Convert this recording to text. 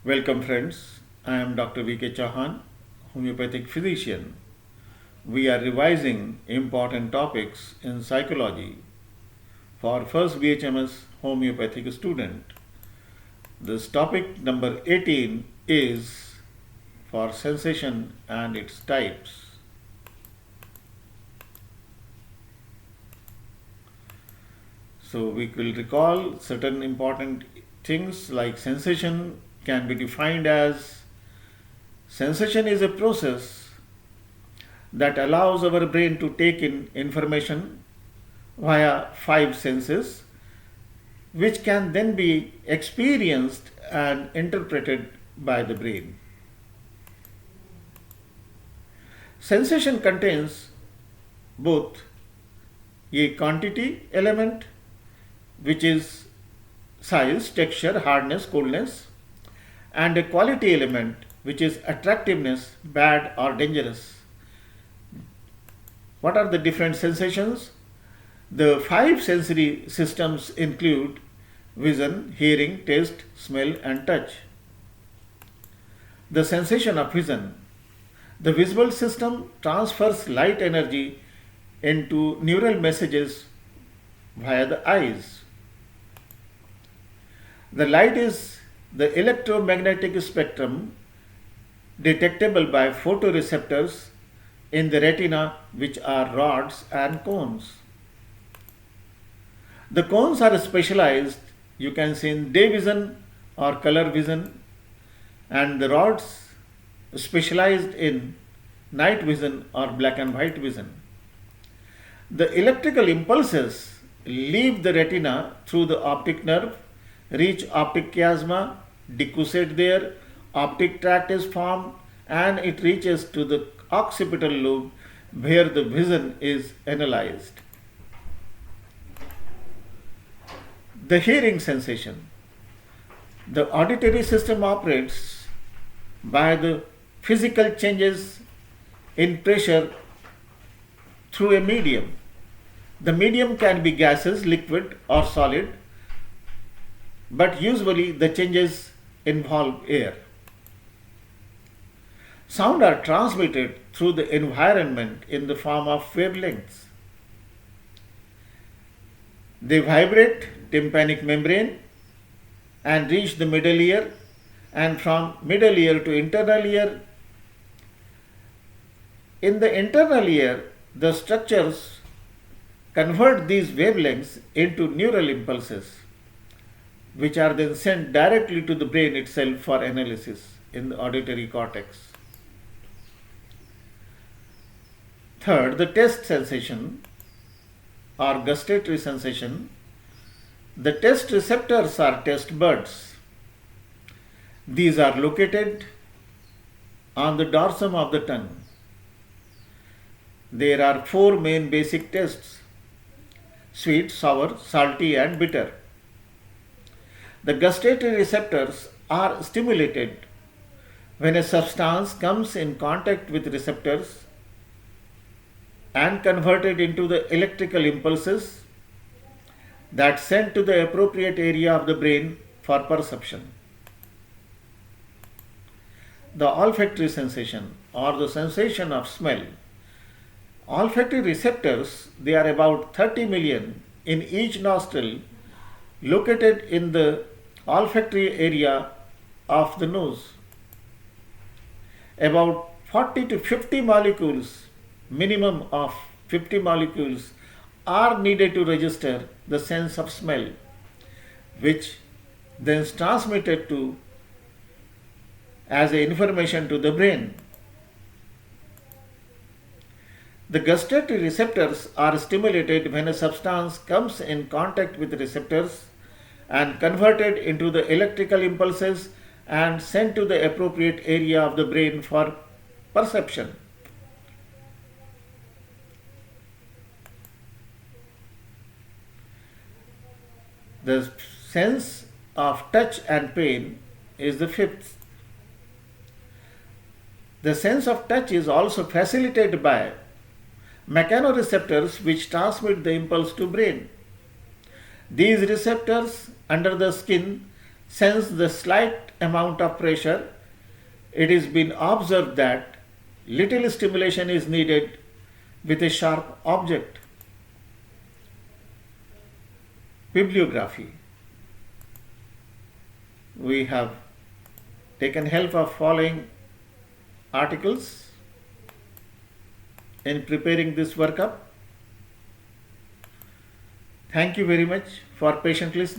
Welcome, friends. I am Dr. V.K. Chauhan, homeopathic physician. We are revising important topics in psychology for first BHMS homeopathic student. This topic number 18 is for sensation and its types. So we will recall certain important things like sensation can be defined as sensation is a process that allows our brain to take in information via five senses, which can then be experienced and interpreted by the brain. Sensation contains both a quantity element, which is size, texture, hardness, coolness, and a quality element, which is attractiveness, bad or dangerous. What are the different sensations? The five sensory systems include vision, hearing, taste, smell, and touch. The sensation of vision. The visual system transfers light energy into neural messages via the eyes. The light is the electromagnetic spectrum detectable by photoreceptors in the retina, which are rods and cones. The cones are specialized, you can see in day vision or color vision, and the rods specialized in night vision or black and white vision. The electrical impulses leave the retina through the optic nerve, reach optic chiasma, decussate there, optic tract is formed, and it reaches to the occipital lobe where the vision is analyzed. The hearing sensation. The auditory system operates by the physical changes in pressure through a medium. The medium can be gaseous, liquid, or solid, but usually the changes involve air. Sound are transmitted through the environment in the form of wavelengths. They vibrate tympanic membrane and reach the middle ear, and from middle ear to internal ear. In the internal ear, the structures convert these wavelengths into neural impulses, which are then sent directly to the brain itself for analysis in the auditory cortex. Third, the taste sensation or gustatory sensation. The taste receptors are taste buds. These are located on the dorsum of the tongue. There are four main basic tastes: sweet, sour, salty, and bitter. The gustatory receptors are stimulated when a substance comes in contact with receptors and converted into the electrical impulses that sent to the appropriate area of the brain for perception. The olfactory sensation or the sensation of smell. Olfactory receptors, they are about 30 million in each nostril, located in the olfactory area of the nose. About 40 to 50 molecules, minimum of 50 molecules, are needed to register the sense of smell, which then is transmitted to as a information to the brain. The gustatory receptors are stimulated when a substance comes in contact with receptors and converted into the electrical impulses and sent to the appropriate area of the brain for perception. The sense of touch and pain is the fifth. The sense of touch is also facilitated by mechanoreceptors which transmit the impulse to brain. These receptors under the skin sense the slight amount of pressure, it has been observed that little stimulation is needed with a sharp object. Bibliography. We have taken help of following articles in preparing this workup. Thank you very much for patient listening.